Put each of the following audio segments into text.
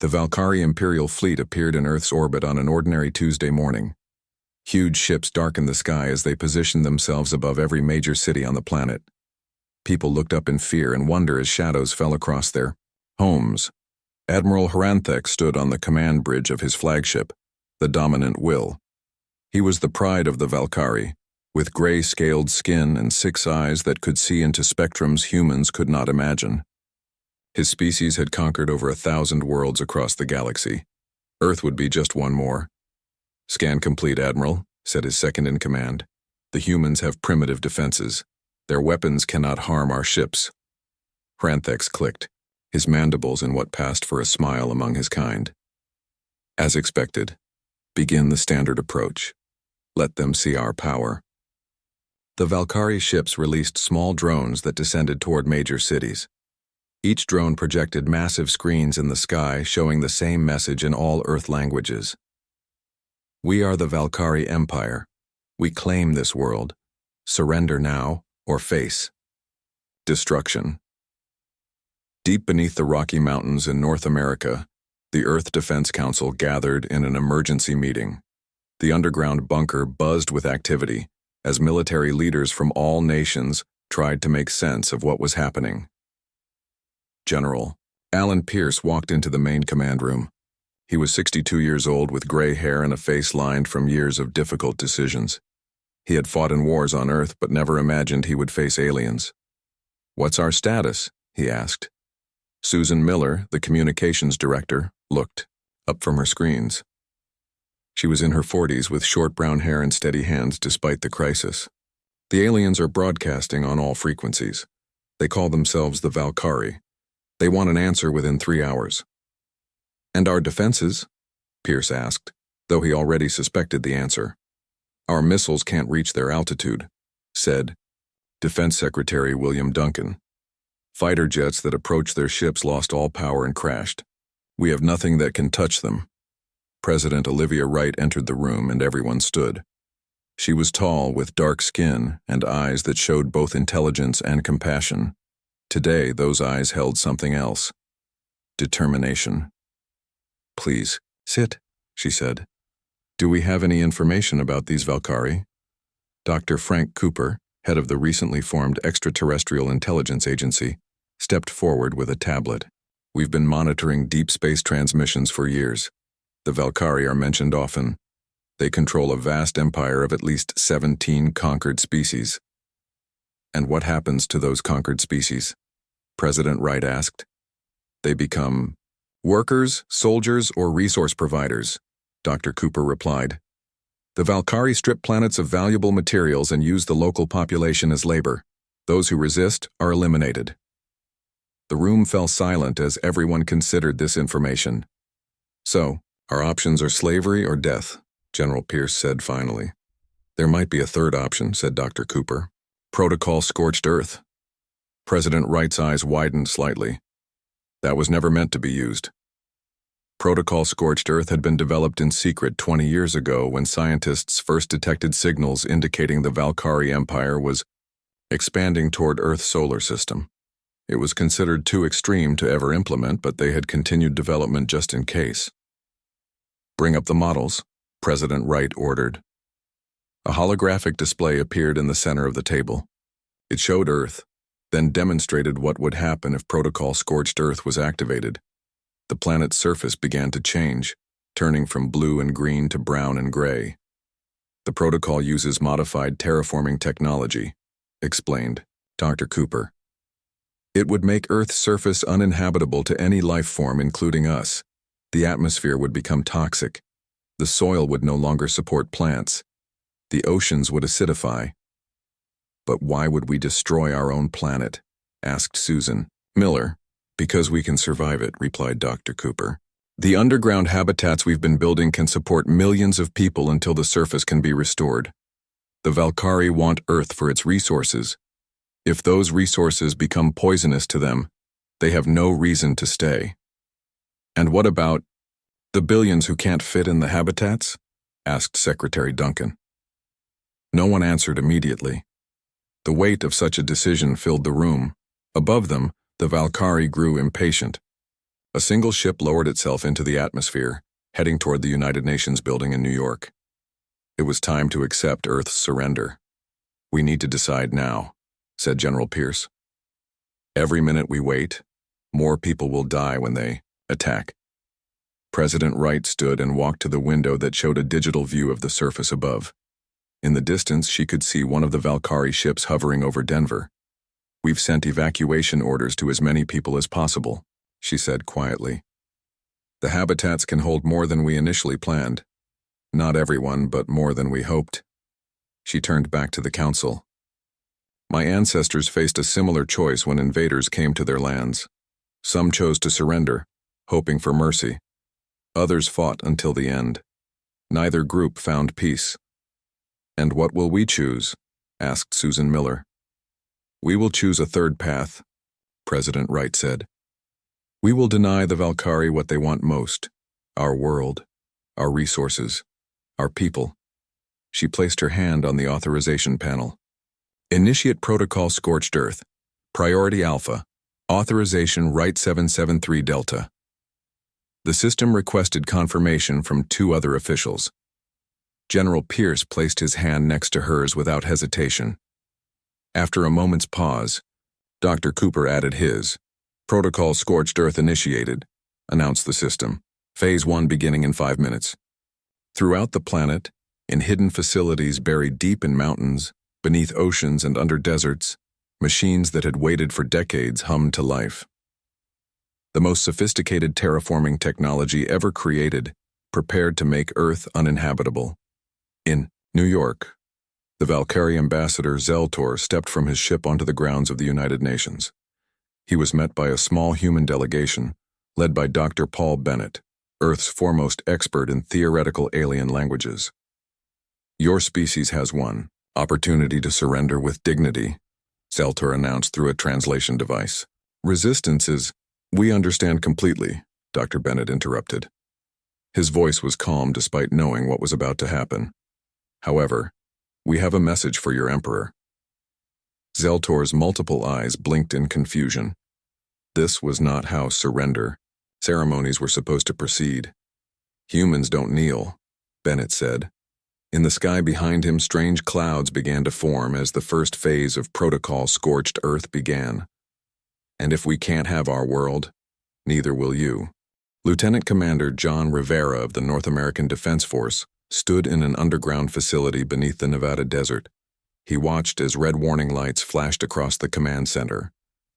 The Valkyrie Imperial fleet appeared in Earth's orbit on an ordinary Tuesday morning. Huge ships darkened the sky as they positioned themselves above every major city on the planet. People looked up in fear and wonder as shadows fell across their homes. Admiral Haranthek stood on the command bridge of his flagship, the Dominant Will. He was the pride of the Valkyrie, with gray-scaled skin and 6 eyes that could see into spectrums humans could not imagine. His species had conquered over 1,000 worlds across the galaxy. Earth would be just one more. "Scan complete, Admiral," said his second-in-command. "The humans have primitive defenses. Their weapons cannot harm our ships." Haranthek's clicked, his mandibles in what passed for a smile among his kind. "As expected, begin the standard approach. Let them see our power." The Valkyrie ships released small drones that descended toward major cities. Each drone projected massive screens in the sky showing the same message in all Earth languages. "We are the Valkyrie Empire. We claim this world. Surrender now or face destruction." Deep beneath the Rocky Mountains in North America, the Earth Defense Council gathered in an emergency meeting. The underground bunker buzzed with activity as military leaders from all nations tried to make sense of what was happening. General Alan Pierce walked into the main command room. He was 62 years old with gray hair and a face lined from years of difficult decisions. He had fought in wars on Earth but never imagined he would face aliens. "What's our status?" he asked. Susan Miller, the communications director, looked up from her screens. She was in her 40s with short brown hair and steady hands despite the crisis. "The aliens are broadcasting on all frequencies. They call themselves the Valkyrie. They want an answer within 3 hours." "And our defenses?" Pierce asked, though he already suspected the answer. "Our missiles can't reach their altitude," said Defense Secretary William Duncan. "Fighter jets that approached their ships lost all power and crashed. We have nothing that can touch them." President Olivia Wright entered the room and everyone stood. She was tall with dark skin and eyes that showed both intelligence and compassion. Today, those eyes held something else: determination. "Please, sit," she said. "Do we have any information about these Valkyrie?" Dr. Frank Cooper, head of the recently formed Extraterrestrial Intelligence Agency, stepped forward with a tablet. "We've been monitoring deep space transmissions for years. The Valkyrie are mentioned often. They control a vast empire of at least 17 conquered species." "And what happens to those conquered species?" President Wright asked. "They become workers, soldiers, or resource providers," Dr. Cooper replied. "The Valkyrie strip planets of valuable materials and use the local population as labor. Those who resist are eliminated." The room fell silent as everyone considered this information. "So, our options are slavery or death," General Pierce said finally. "There might be a third option," said Dr. Cooper. "Protocol Scorched Earth." President Wright's eyes widened slightly. "That was never meant to be used." Protocol Scorched Earth had been developed in secret 20 years ago when scientists first detected signals indicating the Valkyrie Empire was expanding toward Earth's solar system. It was considered too extreme to ever implement, but they had continued development just in case. "Bring up the models," President Wright ordered. A holographic display appeared in the center of the table. It showed Earth, then demonstrated what would happen if Protocol Scorched Earth was activated. The planet's surface began to change, turning from blue and green to brown and gray. "The protocol uses modified terraforming technology," explained Dr. Cooper. "It would make Earth's surface uninhabitable to any life form, including us. The atmosphere would become toxic. The soil would no longer support plants. The oceans would acidify." "But why would we destroy our own planet?" asked Susan Miller. "Because we can survive it," replied Dr. Cooper. "The underground habitats we've been building can support millions of people until the surface can be restored. The Valkyrie want Earth for its resources. If those resources become poisonous to them, they have no reason to stay." "And what about the billions who can't fit in the habitats?" asked Secretary Duncan. No one answered immediately. The weight of such a decision filled the room. Above them, the Valkyrie grew impatient. A single ship lowered itself into the atmosphere, heading toward the United Nations building in New York. It was time to accept Earth's surrender. "We need to decide now," said General Pierce. "Every minute we wait, more people will die when they attack." President Wright stood and walked to the window that showed a digital view of the surface above. In the distance, she could see one of the Valkyrie ships hovering over Denver. "We've sent evacuation orders to as many people as possible," she said quietly. "The habitats can hold more than we initially planned. Not everyone, but more than we hoped." She turned back to the council. "My ancestors faced a similar choice when invaders came to their lands. Some chose to surrender, hoping for mercy. Others fought until the end. Neither group found peace." "And what will we choose?" asked Susan Miller. "We will choose a third path," President Wright said. "We will deny the Valkyrie what they want most: our world, our resources, our people." She placed her hand on the authorization panel. "Initiate Protocol Scorched Earth. Priority Alpha. Authorization Wright 773 Delta." The system requested confirmation from two other officials. General Pierce placed his hand next to hers without hesitation. After a moment's pause, Dr. Cooper added his. "Protocol Scorched Earth initiated," announced the system. "Phase 1 beginning in 5 minutes. Throughout the planet, in hidden facilities buried deep in mountains, beneath oceans and under deserts, machines that had waited for decades hummed to life. The most sophisticated terraforming technology ever created, prepared to make Earth uninhabitable. In New York, the Valkyrie ambassador Zeltor stepped from his ship onto the grounds of the United Nations. He was met by a small human delegation, led by Dr. Paul Bennett, Earth's foremost expert in theoretical alien languages. "Your species has one opportunity to surrender with dignity," Zeltor announced through a translation device. "Resistance is—" "We understand completely," Dr. Bennett interrupted. His voice was calm despite knowing what was about to happen. "However, we have a message for your emperor." Zeltor's multiple eyes blinked in confusion. This was not how surrender ceremonies were supposed to proceed. "Humans don't kneel," Bennett said. In the sky behind him, strange clouds began to form as the first phase of Protocol Scorched Earth began. "And if we can't have our world, neither will you." Lieutenant Commander John Rivera of the North American Defense Force stood in an underground facility beneath the Nevada desert. He watched as red warning lights flashed across the command center.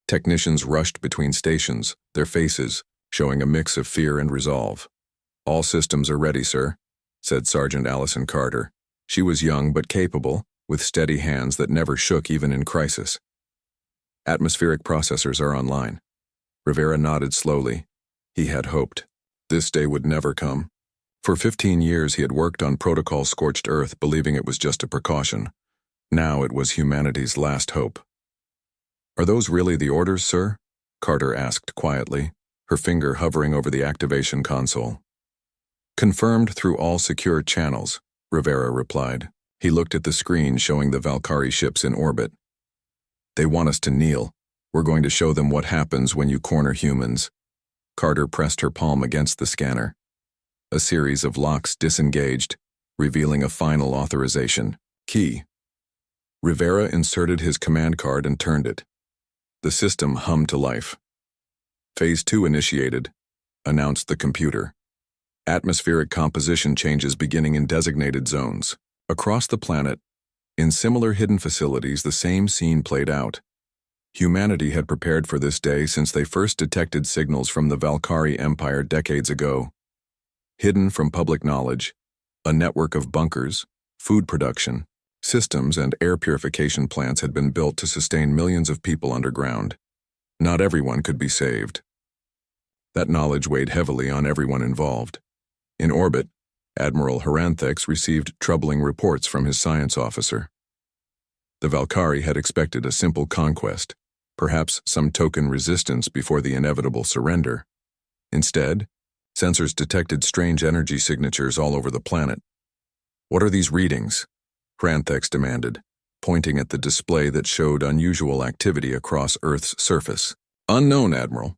Technicians rushed between stations, their faces showing a mix of fear and resolve. "All systems are ready, sir," said Sergeant Allison Carter. She was young but capable, with steady hands that never shook even in crisis. "Atmospheric processors are online." Rivera nodded slowly. He had hoped. This day would never come. For 15 years he had worked on Protocol Scorched Earth, believing it was just a precaution. Now it was humanity's last hope. "Are those really the orders, sir?" Carter asked quietly, her finger hovering over the activation console. "Confirmed through all secure channels," Rivera replied. He looked at the screen showing the Valkyrie ships in orbit. "They want us to kneel. We're going to show them what happens when you corner humans." Carter pressed her palm against the scanner. A series of locks disengaged, revealing a final authorization. Key. Rivera inserted his command card and turned it. The system hummed to life. "Phase 2 initiated," announced the computer. "Atmospheric composition changes beginning in designated zones." Across the planet, in similar hidden facilities, the same scene played out. Humanity had prepared for this day since they first detected signals from the Valkyrie Empire decades ago. Hidden from public knowledge, a network of bunkers, food production, systems, and air purification plants had been built to sustain millions of people underground. Not everyone could be saved. That knowledge weighed heavily on everyone involved. In orbit, Admiral Haranthex received troubling reports from his science officer. The Valkyrie had expected a simple conquest, perhaps some token resistance before the inevitable surrender. Instead, sensors detected strange energy signatures all over the planet. "What are these readings?" Haranthex demanded, pointing at the display that showed unusual activity across Earth's surface. "Unknown, Admiral.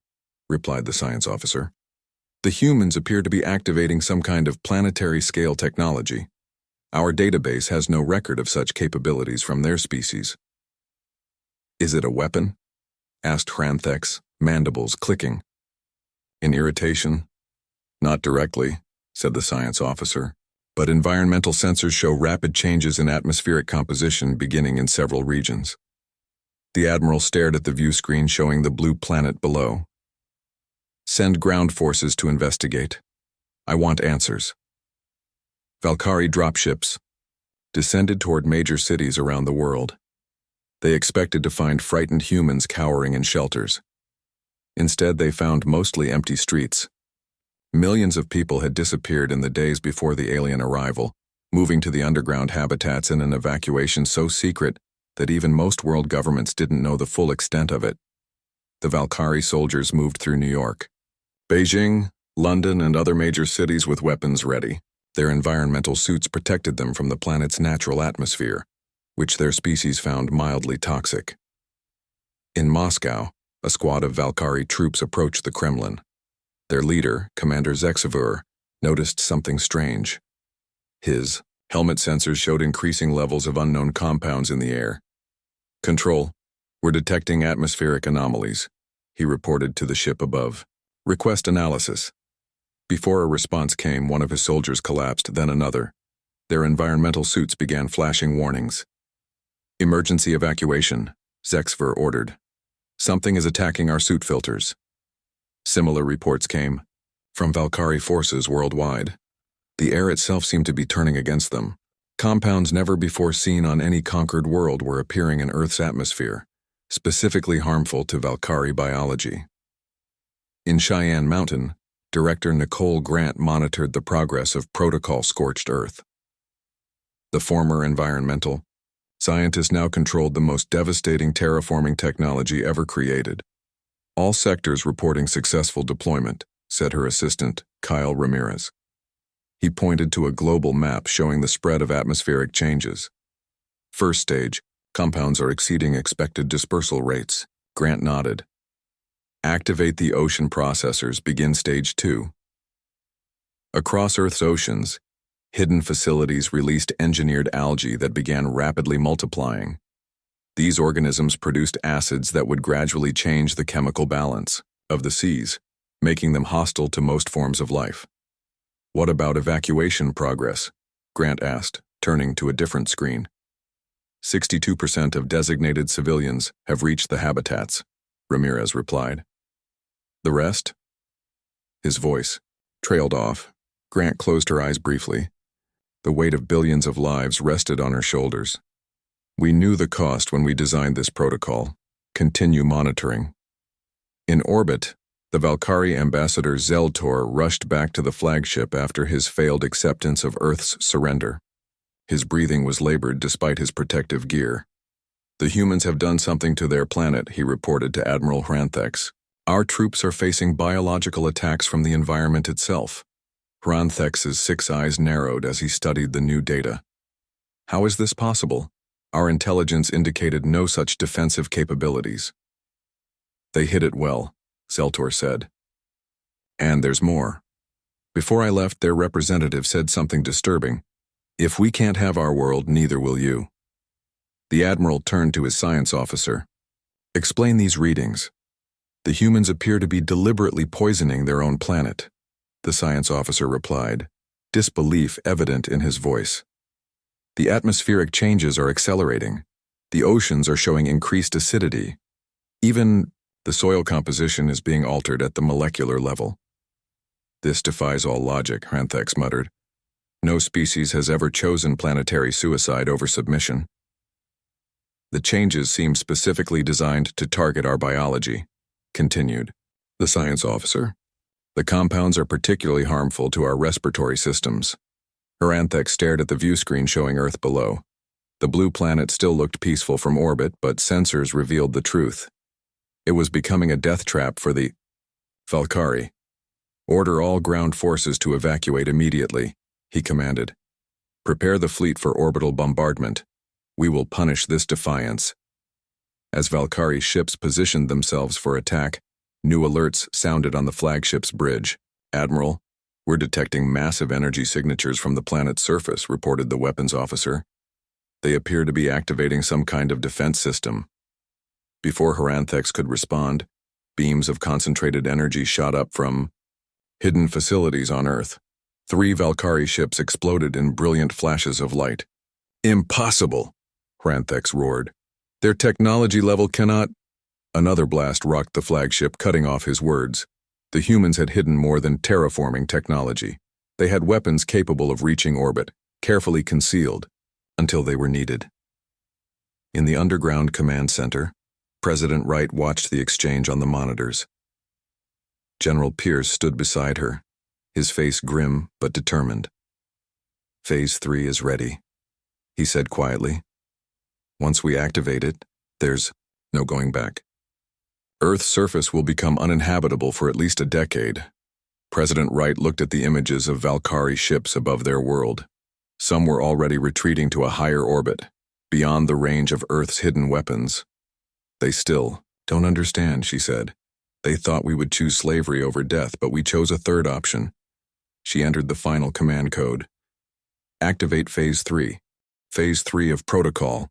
replied the science officer. The humans appear to be activating some kind of planetary-scale technology. Our database has no record of such capabilities from their species. Is it a weapon? Asked Hranthex, mandibles clicking. In irritation? Not directly, said the science officer, but environmental sensors show rapid changes in atmospheric composition beginning in several regions. The Admiral stared at the view screen showing the blue planet below. Send ground forces to investigate. I want answers. Valkyrie dropships descended toward major cities around the world. They expected to find frightened humans cowering in shelters. Instead, they found mostly empty streets. Millions of people had disappeared in the days before the alien arrival, moving to the underground habitats in an evacuation so secret that even most world governments didn't know the full extent of it. The Valkyrie soldiers moved through New York, Beijing, London, and other major cities with weapons ready. Their environmental suits protected them from the planet's natural atmosphere, which their species found mildly toxic. In Moscow, a squad of Valkyrie troops approached the Kremlin. Their leader, Commander Zexavur, noticed something strange. His helmet sensors showed increasing levels of unknown compounds in the air. Control, we're detecting atmospheric anomalies, he reported to the ship above. Request analysis. Before a response came, one of his soldiers collapsed, then another. Their environmental suits began flashing warnings. Emergency evacuation, Zexavur ordered. Something is attacking our suit filters. Similar reports came from Valkyrie forces worldwide. The air itself seemed to be turning against them. Compounds never before seen on any conquered world were appearing in Earth's atmosphere, specifically harmful to Valkyrie biology. In Cheyenne Mountain, Director Nicole Grant monitored the progress of Protocol Scorched Earth. The former environmental scientists now controlled the most devastating terraforming technology ever created. All sectors reporting successful deployment, said her assistant, Kyle Ramirez. He pointed to a global map showing the spread of atmospheric changes. First stage, compounds are exceeding expected dispersal rates. Grant nodded. Activate the ocean processors, begin stage 2. Across Earth's oceans, hidden facilities released engineered algae that began rapidly multiplying. These organisms produced acids that would gradually change the chemical balance of the seas, making them hostile to most forms of life. What about evacuation progress? Grant asked, turning to a different screen. 62% of designated civilians have reached the habitats, Ramirez replied. The rest? His voice trailed off. Grant closed her eyes briefly. The weight of billions of lives rested on her shoulders. We knew the cost when we designed this protocol. Continue monitoring. In orbit, the Valkyrie ambassador Zeltor rushed back to the flagship after his failed acceptance of Earth's surrender. His breathing was labored despite his protective gear. The humans have done something to their planet, he reported to Admiral Hranthex. Our troops are facing biological attacks from the environment itself. Hranthex's 6 eyes narrowed as he studied the new data. How is this possible? Our intelligence indicated no such defensive capabilities. They hid it well, Zeltor said. And there's more. Before I left, their representative said something disturbing. If we can't have our world, neither will you. The Admiral turned to his science officer. Explain these readings. The humans appear to be deliberately poisoning their own planet, the science officer replied, disbelief evident in his voice. The atmospheric changes are accelerating. The oceans are showing increased acidity. Even the soil composition is being altered at the molecular level. This defies all logic, Hranthex muttered. No species has ever chosen planetary suicide over submission. The changes seem specifically designed to target our biology, continued the science officer. The compounds are particularly harmful to our respiratory systems. Hranthex stared at the view screen showing Earth below. The blue planet still looked peaceful from orbit, but sensors revealed the truth. It was becoming a death trap for the Valkyrie. Order all ground forces to evacuate immediately, he commanded. Prepare the fleet for orbital bombardment. We will punish this defiance. As Valkyrie ships positioned themselves for attack, New alerts sounded on the flagship's bridge. "Admiral, we're detecting massive energy signatures from the planet's surface," reported the weapons officer. "They appear to be activating some kind of defense system." Before Haranthex could respond, beams of concentrated energy shot up from hidden facilities on Earth. 3 Valkyrie ships exploded in brilliant flashes of light. "Impossible!" Haranthex roared. "Their technology level cannot—" Another blast rocked the flagship, cutting off his words. The humans had hidden more than terraforming technology. They had weapons capable of reaching orbit, carefully concealed, until they were needed. In the underground command center, President Wright watched the exchange on the monitors. General Pierce stood beside her, his face grim but determined. "Phase 3 is ready," he said quietly. "Once we activate it, there's no going back. Earth's surface will become uninhabitable for at least a decade." President Wright looked at the images of Valkyrie ships above their world. Some were already retreating to a higher orbit, beyond the range of Earth's hidden weapons. "They still don't understand," she said. "They thought we would choose slavery over death, but we chose a third option." She entered the final command code. "Activate Phase 3. Phase 3 of Protocol."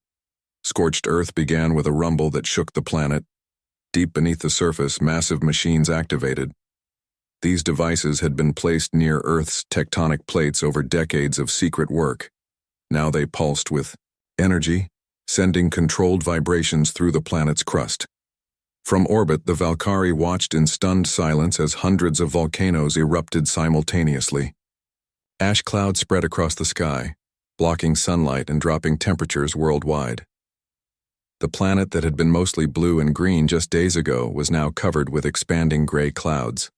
Scorched Earth began with a rumble that shook the planet. Deep beneath the surface, massive machines activated. These devices had been placed near Earth's tectonic plates over decades of secret work. Now they pulsed with energy, sending controlled vibrations through the planet's crust. From orbit, the Valkyrie watched in stunned silence as hundreds of volcanoes erupted simultaneously. Ash clouds spread across the sky, blocking sunlight and dropping temperatures worldwide. The planet that had been mostly blue and green just days ago was now covered with expanding gray clouds.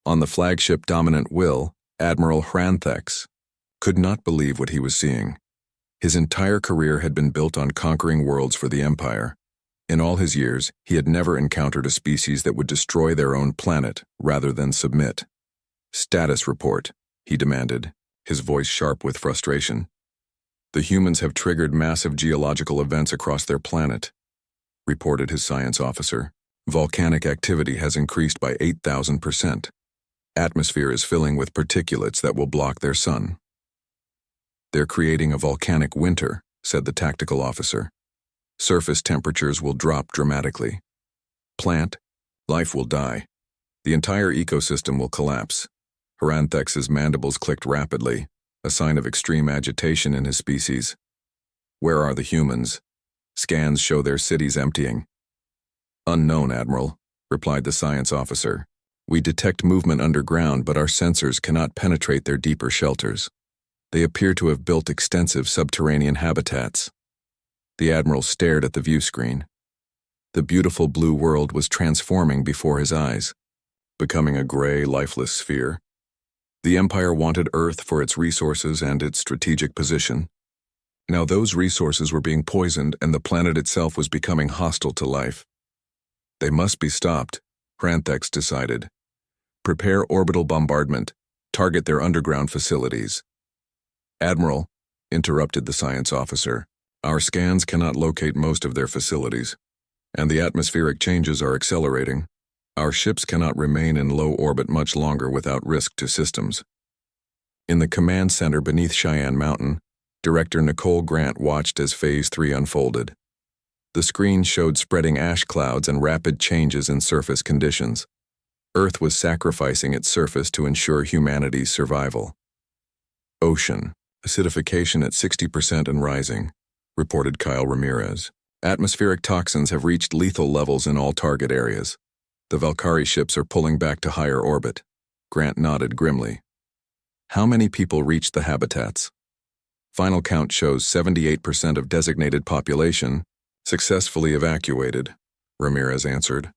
On the flagship Dominant Will, Admiral Haranthex could not believe what he was seeing. His entire career had been built on conquering worlds for the Empire. In all his years, he had never encountered a species that would destroy their own planet rather than submit. "Status report," he demanded, his voice sharp with frustration. "The humans have triggered massive geological events across their planet," reported his science officer. "Volcanic activity has increased by 8,000%. Atmosphere is filling with particulates that will block their sun." "They're creating a volcanic winter," said the tactical officer. "Surface temperatures will drop dramatically. Plant life will die. The entire ecosystem will collapse." Haranthex's mandibles clicked rapidly, a sign of extreme agitation in his species. "Where are the humans? Scans show their cities emptying." "Unknown, Admiral," replied the science officer. "We detect movement underground, but our sensors cannot penetrate their deeper shelters. They appear to have built extensive subterranean habitats." The Admiral stared at the view screen. The beautiful blue world was transforming before his eyes, becoming a gray, lifeless sphere. The Empire wanted Earth for its resources and its strategic position. Now those resources were being poisoned and the planet itself was becoming hostile to life. They must be stopped, Haranthex decided. "Prepare orbital bombardment. Target their underground facilities." "Admiral," interrupted the science officer, "our scans cannot locate most of their facilities, and the atmospheric changes are accelerating. Our ships cannot remain in low orbit much longer without risk to systems." In the command center beneath Cheyenne Mountain, Director Nicole Grant watched as Phase 3 unfolded. The screen showed spreading ash clouds and rapid changes in surface conditions. Earth was sacrificing its surface to ensure humanity's survival. "Ocean, acidification at 60% and rising," reported Kyle Ramirez. "Atmospheric toxins have reached lethal levels in all target areas. The Valkyrie ships are pulling back to higher orbit." Grant nodded grimly. "How many people reached the habitats?" "Final count shows 78% of designated population successfully evacuated," Ramirez answered.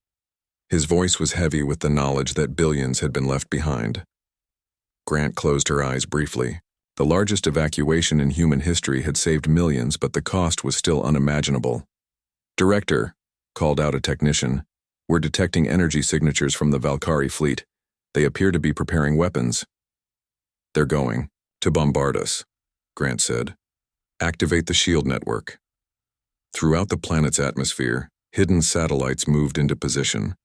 His voice was heavy with the knowledge that billions had been left behind. Grant closed her eyes briefly. The largest evacuation in human history had saved millions, but the cost was still unimaginable. "Director," called out a technician, "we're detecting energy signatures from the Valkyrie fleet. They appear to be preparing weapons." "They're going to bombard us," Grant said. "Activate the shield network." Throughout the planet's atmosphere, hidden satellites moved into position.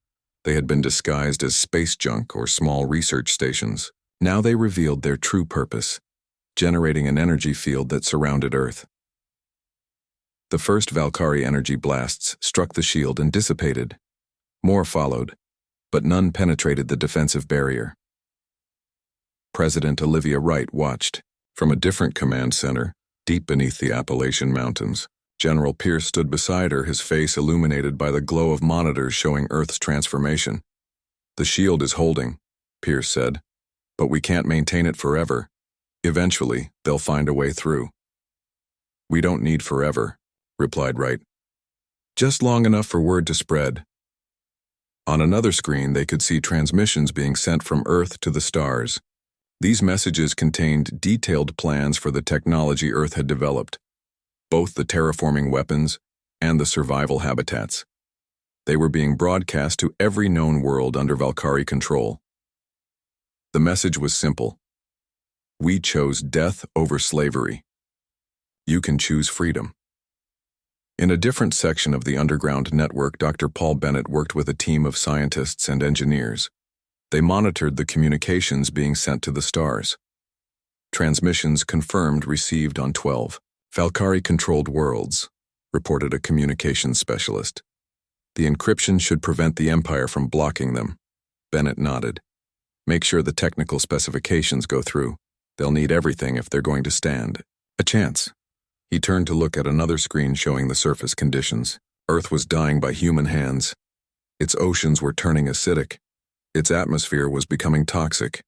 They had been disguised as space junk or small research stations. Now they revealed their true purpose, generating an energy field that surrounded Earth. The first Valkyrie energy blasts struck the shield and dissipated. More followed, but none penetrated the defensive barrier. President Olivia Wright watched. From a different command center, deep beneath the Appalachian Mountains, General Pierce stood beside her, his face illuminated by the glow of monitors showing Earth's transformation. "The shield is holding," Pierce said, "but we can't maintain it forever. Eventually, they'll find a way through." "We don't need forever," replied Wright. "Just long enough for word to spread." On another screen, they could see transmissions being sent from Earth to the stars. These messages contained detailed plans for the technology Earth had developed, both the terraforming weapons and the survival habitats. They were being broadcast to every known world under Valkyrie control. The message was simple. "We chose death over slavery. You can choose freedom." In a different section of the underground network, Dr. Paul Bennett worked with a team of scientists and engineers. They monitored the communications being sent to the stars. Transmissions confirmed received on 12 Valkyrie-controlled worlds, reported a communications specialist. The encryption should prevent the Empire from blocking them. Bennett nodded. "Make sure the technical specifications go through. They'll need everything if they're going to stand a chance." He turned to look at another screen showing the surface conditions. Earth was dying by human hands. Its oceans were turning acidic. Its atmosphere was becoming toxic.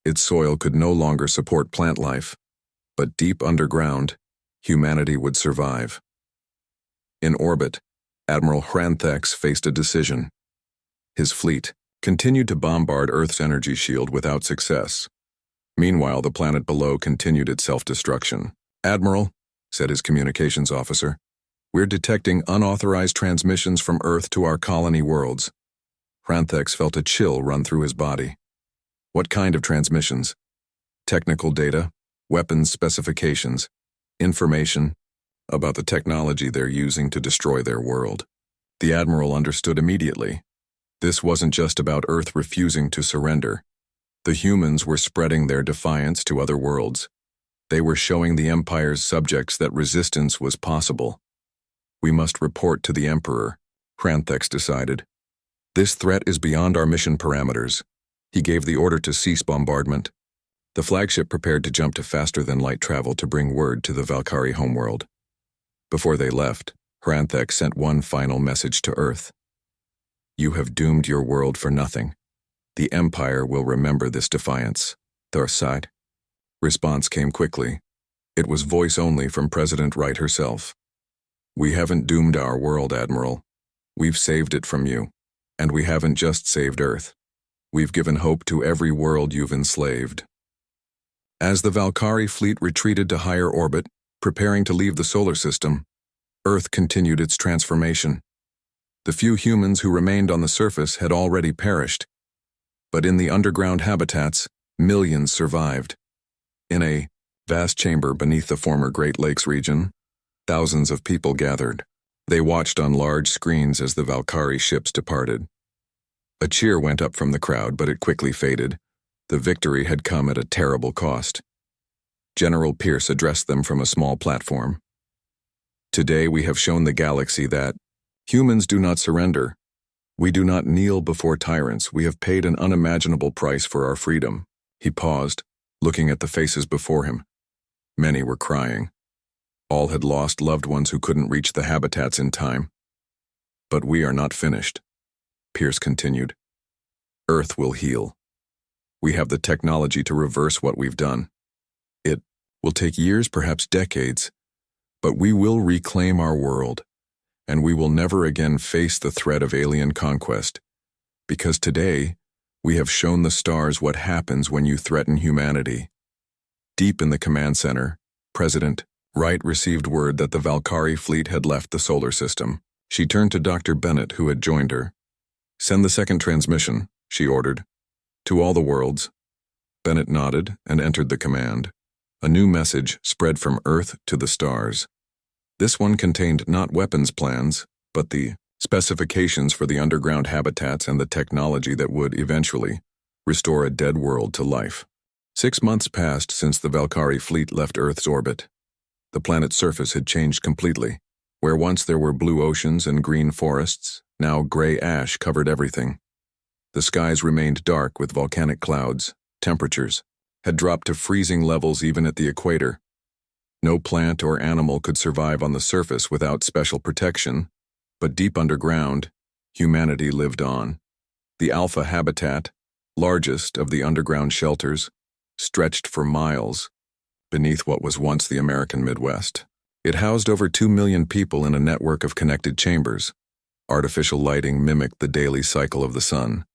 Its soil could no longer support plant life. But deep underground, humanity would survive. In orbit, Admiral Hranthex faced a decision. His fleet continued to bombard Earth's energy shield without success. Meanwhile, the planet below continued its self-destruction. "Admiral," said his communications officer, "we're detecting unauthorized transmissions from Earth to our colony worlds." Hranthex felt a chill run through his body. "What kind of transmissions?" "Technical data, weapons specifications, information about the technology they're using to destroy their world." The Admiral understood immediately. This wasn't just about Earth refusing to surrender. The humans were spreading their defiance to other worlds. They were showing the Empire's subjects that resistance was possible. "We must report to the Emperor," Hranthex decided. "This threat is beyond our mission parameters." He gave the order to cease bombardment. The flagship prepared to jump to faster-than-light travel to bring word to the Valkyrie homeworld. Before they left, Hranthex sent one final message to Earth. "You have doomed your world for nothing. The Empire will remember this defiance." Thurside. Response came quickly. It was voice only from President Wright herself. "We haven't doomed our world, Admiral. We've saved it from you. And we haven't just saved Earth. We've given hope to every world you've enslaved." As the Valkyrie fleet retreated to higher orbit, preparing to leave the solar system, Earth continued its transformation. The few humans who remained on the surface had already perished. But in the underground habitats, millions survived. In a vast chamber beneath the former Great Lakes region, thousands of people gathered. They watched on large screens as the Valkyrie ships departed. A cheer went up from the crowd, but it quickly faded. The victory had come at a terrible cost. General Pierce addressed them from a small platform. "Today we have shown the galaxy that humans do not surrender. We do not kneel before tyrants. We have paid an unimaginable price for our freedom." He paused, looking at the faces before him. Many were crying. All had lost loved ones who couldn't reach the habitats in time. "But we are not finished," Pierce continued. "Earth will heal. We have the technology to reverse what we've done. It will take years, perhaps decades, but we will reclaim our world, and we will never again face the threat of alien conquest, because today we have shown the stars what happens when you threaten humanity." Deep in the command center, President Wright received word that the Valkyrie fleet had left the solar system. She turned to Dr. Bennett, who had joined her. "Send the second transmission," she ordered. "To all the worlds." Bennett nodded and entered the command. A new message spread from Earth to the stars. This one contained not weapons plans, but the specifications for the underground habitats and the technology that would, eventually, restore a dead world to life. 6 months passed since the Valkyrie fleet left Earth's orbit. The planet's surface had changed completely. Where once there were blue oceans and green forests, now gray ash covered everything. The skies remained dark with volcanic clouds. Temperatures had dropped to freezing levels even at the equator. No plant or animal could survive on the surface without special protection, but deep underground, humanity lived on. The Alpha habitat, largest of the underground shelters, stretched for miles beneath what was once the American Midwest. It housed over 2 million people in a network of connected chambers. Artificial lighting mimicked the daily cycle of the sun.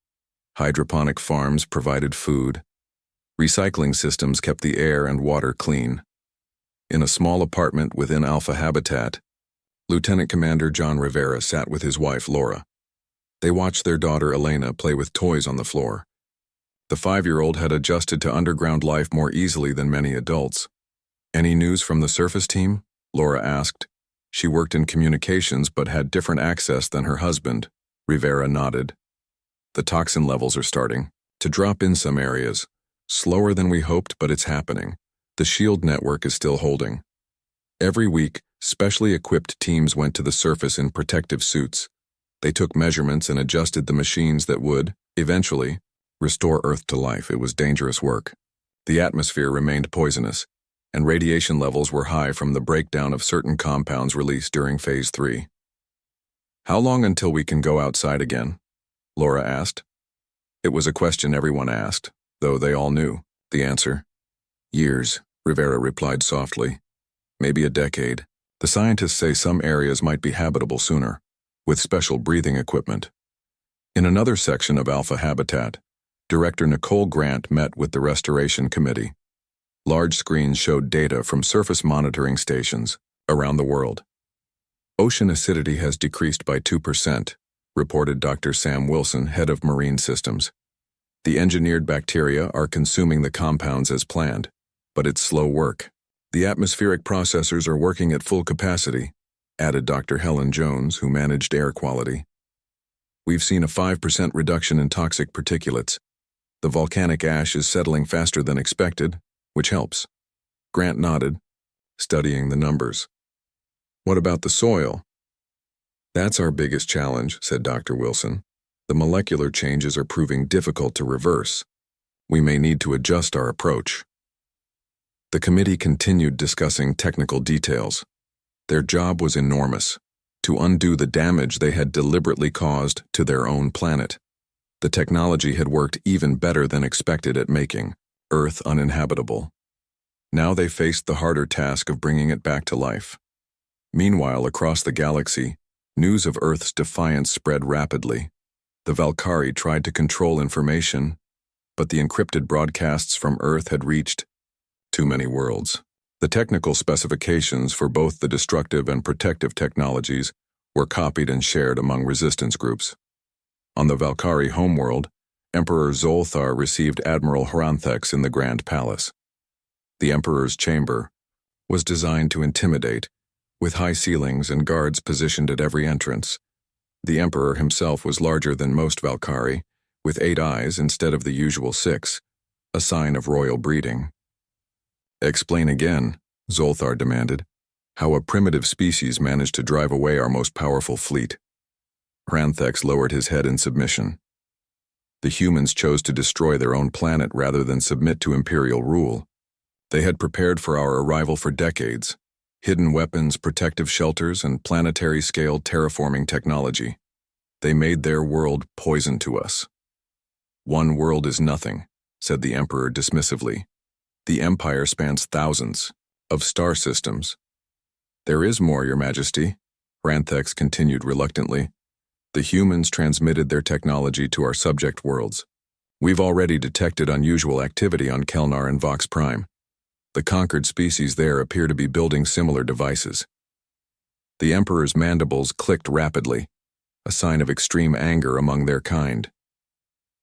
Hydroponic farms provided food. Recycling systems kept the air and water clean. In a small apartment within Alpha Habitat, Lieutenant Commander John Rivera sat with his wife, Laura. They watched their daughter, Elena, play with toys on the floor. The 5-year-old had adjusted to underground life more easily than many adults. "Any news from the surface team?" Laura asked. She worked in communications but had different access than her husband. Rivera nodded. "The toxin levels are starting to drop in some areas. Slower than we hoped, but it's happening. The shield network is still holding." Every week, specially equipped teams went to the surface in protective suits. They took measurements and adjusted the machines that would, eventually, restore Earth to life. It was dangerous work. The atmosphere remained poisonous, and radiation levels were high from the breakdown of certain compounds released during Phase 3. "How long until we can go outside again?" Laura asked. It was a question everyone asked, though they all knew the answer. "Years," Rivera replied softly. "Maybe a decade. The scientists say some areas might be habitable sooner, with special breathing equipment." In another section of Alpha Habitat, Director Nicole Grant met with the Restoration Committee. Large screens showed data from surface monitoring stations around the world. "Ocean acidity has decreased by 2%, reported Dr. Sam Wilson, head of Marine Systems. "The engineered bacteria are consuming the compounds as planned, but it's slow work. The atmospheric processors are working at full capacity," added Dr. Helen Jones, who managed air quality. "We've seen a 5% reduction in toxic particulates. The volcanic ash is settling faster than expected, which helps." Grant nodded, studying the numbers. "What about the soil?" "That's our biggest challenge," said Dr. Wilson. "The molecular changes are proving difficult to reverse. We may need to adjust our approach." The committee continued discussing technical details. Their job was enormous: to undo the damage they had deliberately caused to their own planet. The technology had worked even better than expected at making Earth uninhabitable. Now they faced the harder task of bringing it back to life. Meanwhile, across the galaxy, news of Earth's defiance spread rapidly. The Valkyrie tried to control information, but the encrypted broadcasts from Earth had reached too many worlds. The technical specifications for both the destructive and protective technologies were copied and shared among resistance groups. On the Valkyrie homeworld, Emperor Zolthar received Admiral Hranthex in the Grand Palace. The Emperor's chamber was designed to intimidate, with high ceilings and guards positioned at every entrance. The Emperor himself was larger than most Valkyrie, with 8 eyes instead of the usual 6, a sign of royal breeding. "Explain again," Zolthar demanded, "how a primitive species managed to drive away our most powerful fleet." Hranthex lowered his head in submission. "The humans chose to destroy their own planet rather than submit to imperial rule. They had prepared for our arrival for decades: hidden weapons, protective shelters, and planetary-scale terraforming technology. They made their world poison to us." "One world is nothing," said the Emperor dismissively. "The Empire spans thousands of star systems." "There is more, Your Majesty," Hranthex continued reluctantly. "The humans transmitted their technology to our subject worlds. We've already detected unusual activity on Kelnar and Vox Prime. The conquered species there appear to be building similar devices." The Emperor's mandibles clicked rapidly, a sign of extreme anger among their kind.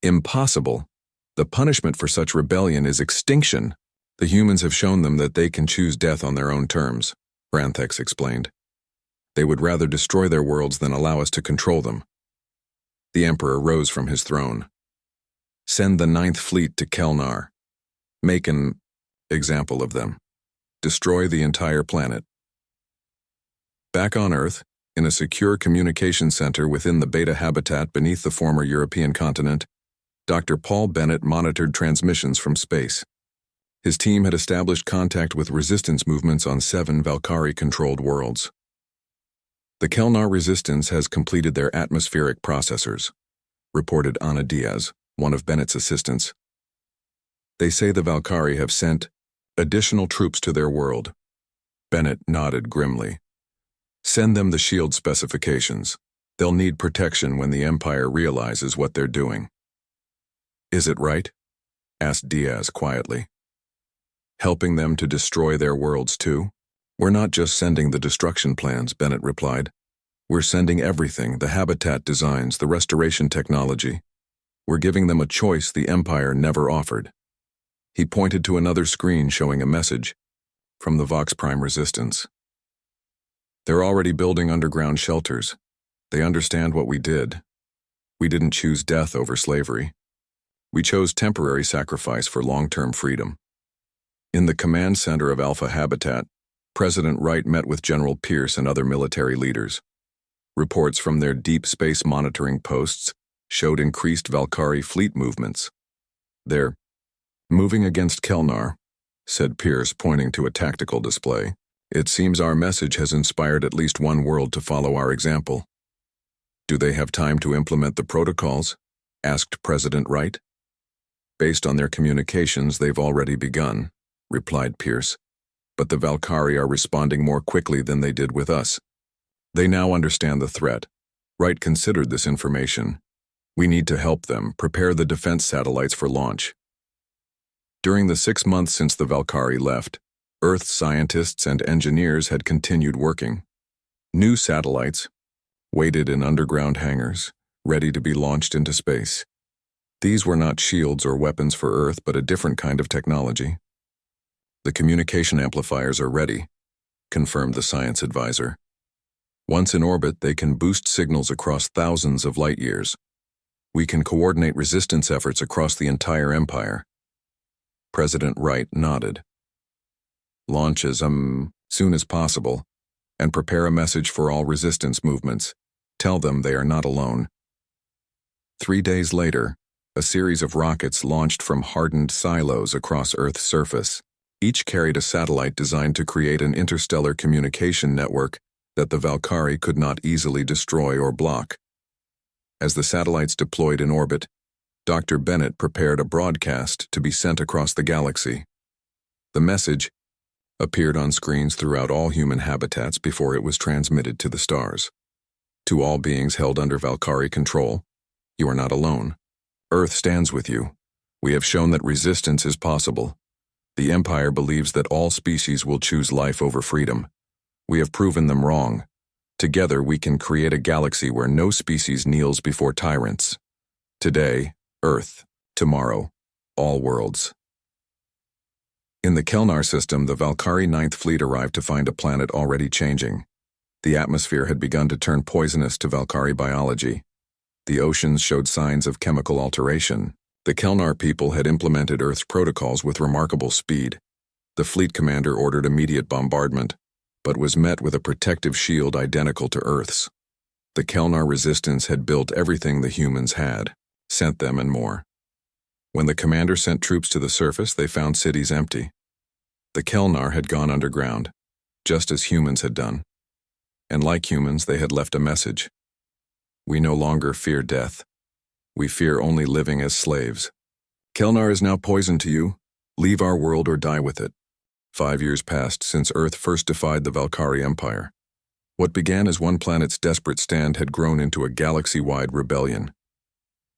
"Impossible. The punishment for such rebellion is extinction. The humans have shown them that they can choose death on their own terms," Hranthex explained. They would rather destroy their worlds than allow us to control them. The Emperor rose from his throne. Send the 9th Fleet to Kelnar. Make an example of them. Destroy the entire planet. Back on Earth, in a secure communication center within the beta habitat beneath the former European continent, Dr. Paul Bennett monitored transmissions from space. His team had established contact with resistance movements on 7 Valkyrie-controlled worlds. The Kelnar resistance has completed their atmospheric processors, reported Ana Diaz, one of Bennett's assistants. They say the Valkyrie have sent additional troops to their world. Bennett nodded grimly. Send them the shield specifications. They'll need protection when the Empire realizes what they're doing. Is it right? Asked Diaz quietly. Helping them to destroy their worlds too? We're not just sending the destruction plans, Bennett replied. We're sending everything, the habitat designs, the restoration technology. We're giving them a choice the Empire never offered. He pointed to another screen showing a message from the Vox Prime Resistance. They're already building underground shelters. They understand what we did. We didn't choose death over slavery. We chose temporary sacrifice for long-term freedom. In the command center of Alpha Habitat, President Wright met with General Pierce and other military leaders. Reports from their deep space monitoring posts showed increased Valkyrie fleet movements. They're moving against Kelnar, said Pierce, pointing to a tactical display. It seems our message has inspired at least one world to follow our example. Do they have time to implement the protocols? Asked President Wright. Based on their communications, they've already begun, replied Pierce. But the Valkyrie are responding more quickly than they did with us. They now understand the threat. Wright considered this information. We need to help them prepare the defense satellites for launch. During the 6 months since the Valkyrie left, Earth scientists and engineers had continued working. New satellites waited in underground hangars, ready to be launched into space. These were not shields or weapons for Earth, but a different kind of technology. The communication amplifiers are ready, confirmed the science advisor. Once in orbit, they can boost signals across thousands of light years. We can coordinate resistance efforts across the entire empire. President Wright nodded. Launch as soon as possible, and prepare a message for all resistance movements. Tell them they are not alone. 3 days later, a series of rockets launched from hardened silos across Earth's surface. Each carried a satellite designed to create an interstellar communication network that the Valkyrie could not easily destroy or block. As the satellites deployed in orbit, Dr. Bennett prepared a broadcast to be sent across the galaxy. The message appeared on screens throughout all human habitats before it was transmitted to the stars. To all beings held under Valkyrie control, you are not alone. Earth stands with you. We have shown that resistance is possible. The Empire believes that all species will choose life over freedom. We have proven them wrong. Together we can create a galaxy where no species kneels before tyrants. Today, Earth. Tomorrow, all worlds. In the Kelnar system, the Valkyrie 9th Fleet arrived to find a planet already changing. The atmosphere had begun to turn poisonous to Valkyrie biology. The oceans showed signs of chemical alteration. The Kelnar people had implemented Earth's protocols with remarkable speed. The fleet commander ordered immediate bombardment, but was met with a protective shield identical to Earth's. The Kelnar resistance had built everything the humans had, sent them and more. When the commander sent troops to the surface, they found cities empty. The Kelnar had gone underground, just as humans had done. And like humans, they had left a message. We no longer fear death. We fear only living as slaves. Kelnar is now poison to you. Leave our world or die with it. 5 years passed since Earth first defied the Valkyrie Empire. What began as one planet's desperate stand had grown into a galaxy-wide rebellion.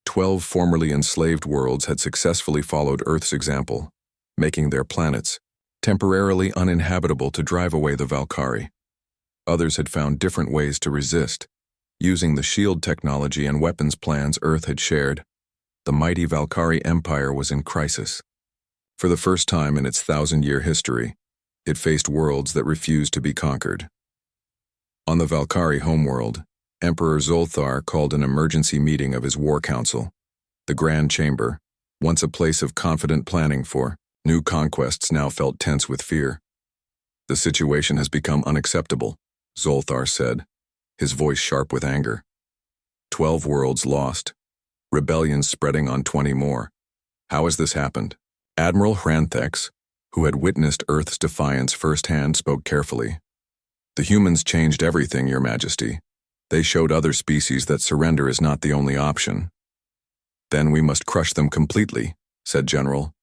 12 formerly enslaved worlds had successfully followed Earth's example, making their planets temporarily uninhabitable to drive away the Valkyrie. Others had found different ways to resist. Using the shield technology and weapons plans Earth had shared, the mighty Valkyrie Empire was in crisis. For the first time in its 1,000-year history, it faced worlds that refused to be conquered. On the Valkyrie homeworld, Emperor Zolthar called an emergency meeting of his war council. The Grand Chamber, once a place of confident planning for new conquests, now felt tense with fear. "The situation has become unacceptable," Zolthar said, his voice sharp with anger. 12 worlds lost. Rebellions spreading on 20 more. How has this happened? Admiral Hranthex, who had witnessed Earth's defiance firsthand, spoke carefully. "The humans changed everything, Your Majesty. They showed other species that surrender is not the only option." "Then we must crush them completely," said General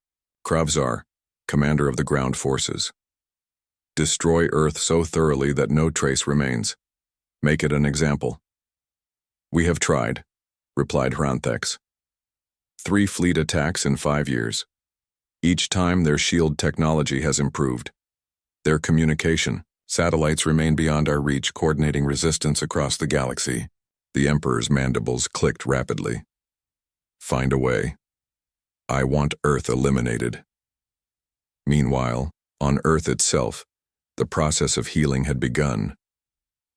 Kravzar, commander of the ground forces. "Destroy Earth so thoroughly that no trace remains. Make it an example." "We have tried," replied Hranthex. 3 fleet attacks in 5 years. Each time their shield technology has improved. Their communication, satellites remain beyond our reach, coordinating resistance across the galaxy. The Emperor's mandibles clicked rapidly. "Find a way. I want Earth eliminated." Meanwhile, on Earth itself, the process of healing had begun.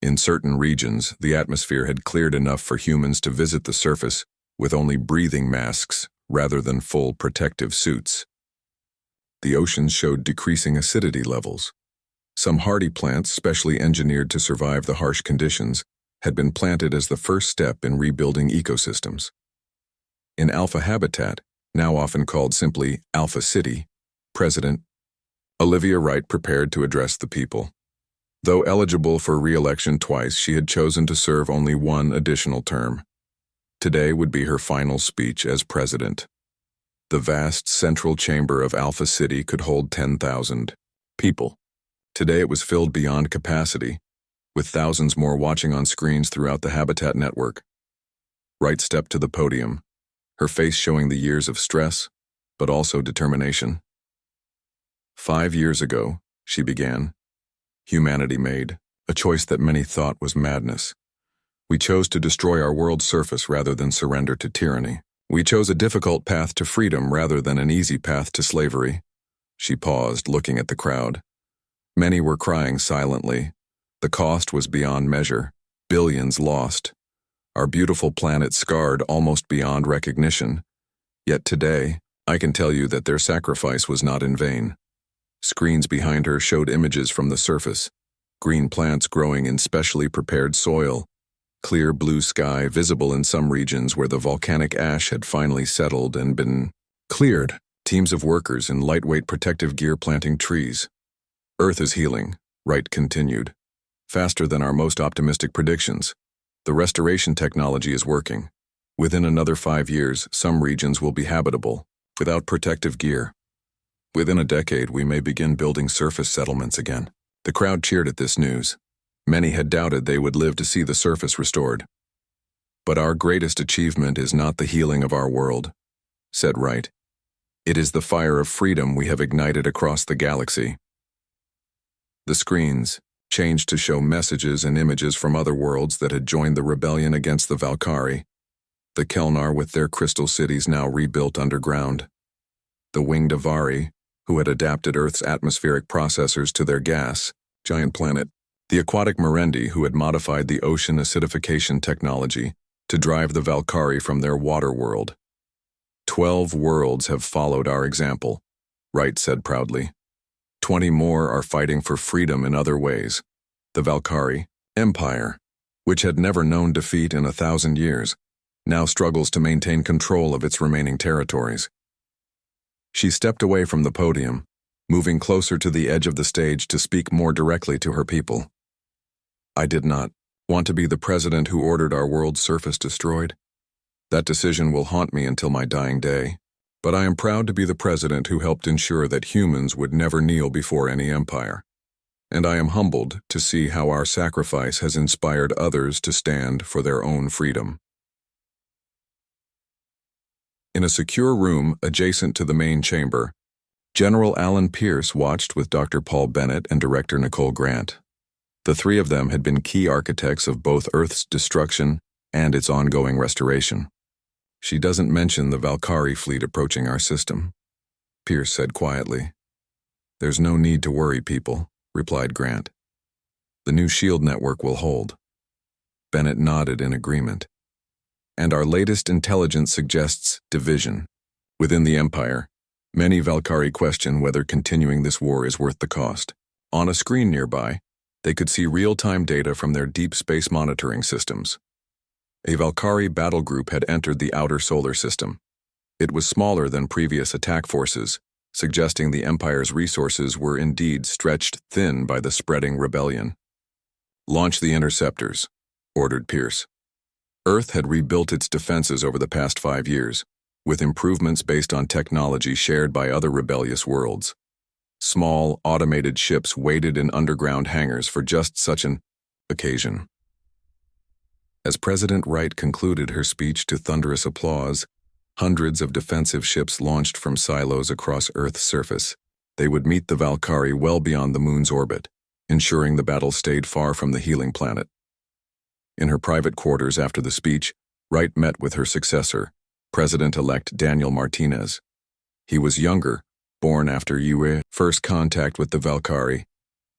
In certain regions, the atmosphere had cleared enough for humans to visit the surface with only breathing masks rather than full protective suits. The oceans showed decreasing acidity levels. Some hardy plants, specially engineered to survive the harsh conditions, had been planted as the first step in rebuilding ecosystems. In Alpha Habitat, now often called simply Alpha City, President Olivia Wright prepared to address the people. Though eligible for re-election twice, she had chosen to serve only one additional term. Today would be her final speech as president. The vast central chamber of Alpha City could hold 10,000 people. Today it was filled beyond capacity, with thousands more watching on screens throughout the Habitat network. Wright stepped to the podium, her face showing the years of stress, but also determination. 5 years ago, she began, humanity made a choice that many thought was madness. We chose to destroy our world's surface rather than surrender to tyranny. We chose a difficult path to freedom rather than an easy path to slavery. She paused, looking at the crowd. Many were crying silently. The cost was beyond measure. Billions lost. Our beautiful planet scarred almost beyond recognition. Yet today, I can tell you that their sacrifice was not in vain. Screens behind her showed images from the surface. Green plants growing in specially prepared soil. Clear blue sky visible in some regions where the volcanic ash had finally settled and been cleared. Teams of workers in lightweight protective gear planting trees. Earth is healing, Wright continued. Faster than our most optimistic predictions. The restoration technology is working. Within another 5 years, some regions will be habitable, without protective gear. Within a decade, we may begin building surface settlements again. The crowd cheered at this news. Many had doubted they would live to see the surface restored. "But our greatest achievement is not the healing of our world," said Wright. "It is the fire of freedom we have ignited across the galaxy." The screens changed to show messages and images from other worlds that had joined the rebellion against the Valkyrie. The Kelnar with their crystal cities now rebuilt underground. The winged Avari, who had adapted Earth's atmospheric processors to their gas, giant planet. The aquatic Merendi, who had modified the ocean acidification technology to drive the Valkyrie from their water world. 12 worlds have followed our example, Wright said proudly. 20 more are fighting for freedom in other ways. The Valkyrie Empire, which had never known defeat in 1,000 years, now struggles to maintain control of its remaining territories. She stepped away from the podium, moving closer to the edge of the stage to speak more directly to her people. "I did not want to be the president who ordered our world's surface destroyed. That decision will haunt me until my dying day. But I am proud to be the president who helped ensure that humans would never kneel before any empire. And I am humbled to see how our sacrifice has inspired others to stand for their own freedom." In a secure room adjacent to the main chamber, General Alan Pierce watched with Dr. Paul Bennett and Director Nicole Grant. The three of them had been key architects of both Earth's destruction and its ongoing restoration. "She doesn't mention the Valkyrie fleet approaching our system," Pierce said quietly. "There's no need to worry, people," replied Grant. The new shield network will hold. Bennett nodded in agreement. And our latest intelligence suggests division. Within the Empire, many Valkyrie question whether continuing this war is worth the cost. On a screen nearby, they could see real-time data from their deep space monitoring systems. A Valkyrie battle group had entered the outer solar system. It was smaller than previous attack forces, suggesting the Empire's resources were indeed stretched thin by the spreading rebellion. "Launch the interceptors," ordered Pierce. Earth had rebuilt its defenses over the past 5 years, with improvements based on technology shared by other rebellious worlds. Small, automated ships waited in underground hangars for just such an occasion. As President Wright concluded her speech to thunderous applause, hundreds of defensive ships launched from silos across Earth's surface. They would meet the Valkyrie well beyond the moon's orbit, ensuring the battle stayed far from the healing planet. In her private quarters after the speech, Wright met with her successor, President-elect Daniel Martinez. He was younger, born after Yue's first contact with the Valkyrie,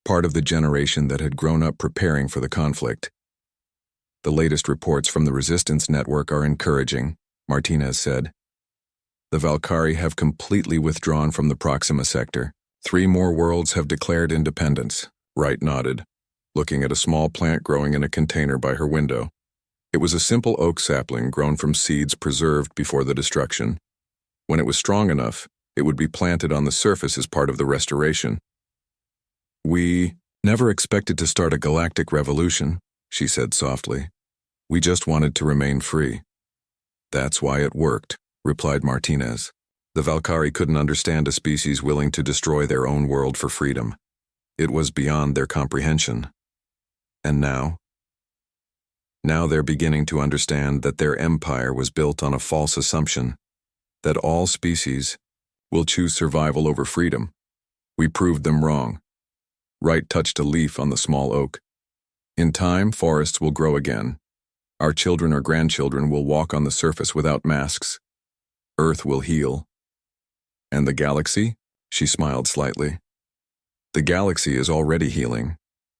part of the generation that had grown up preparing for the conflict. "The latest reports from the Resistance Network are encouraging," Martinez said. "The Valkyrie have completely withdrawn from the Proxima sector. 3 more worlds have declared independence." Wright nodded, looking at a small plant growing in a container by her window. It was a simple oak sapling grown from seeds preserved before the destruction. When it was strong enough, it would be planted on the surface as part of the restoration. "We never expected to start a galactic revolution," she said softly. "We just wanted to remain free." "That's why it worked," replied Martinez. "The Valkyrie couldn't understand a species willing to destroy their own world for freedom. It was beyond their comprehension. And now? Now they're beginning to understand that their empire was built on a false assumption, that all species will choose survival over freedom. We proved them wrong." Wright touched a leaf on the small oak. "In time, forests will grow again. Our children or grandchildren will walk on the surface without masks. Earth will heal." "And the galaxy?" She smiled slightly. "The galaxy is already healing.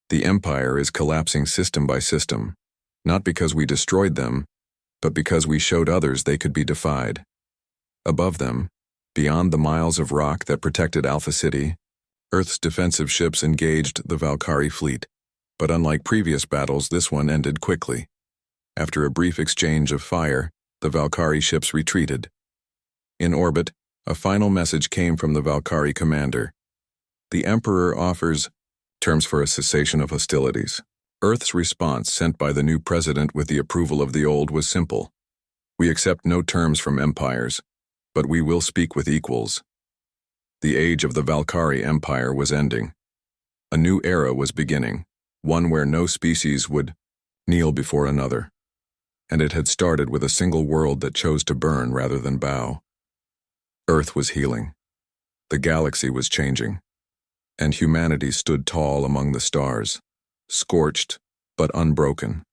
The Empire is collapsing system by system, not because we destroyed them, but because we showed others they could be defied. Above them, beyond the miles of rock that protected Alpha City, Earth's defensive ships engaged the Valkyrie fleet, but unlike previous battles, this one ended quickly. After a brief exchange of fire, the Valkyrie ships retreated. In orbit, a final message came from the Valkyrie commander. "The Emperor offers terms for a cessation of hostilities." Earth's response, sent by the new president with the approval of the old, was simple. "We accept no terms from empires, but we will speak with equals." The age of the Valkyrie Empire was ending. A new era was beginning, one where no species would kneel before another. And it had started with a single world that chose to burn rather than bow. Earth was healing. The galaxy was changing. And humanity stood tall among the stars, scorched but unbroken.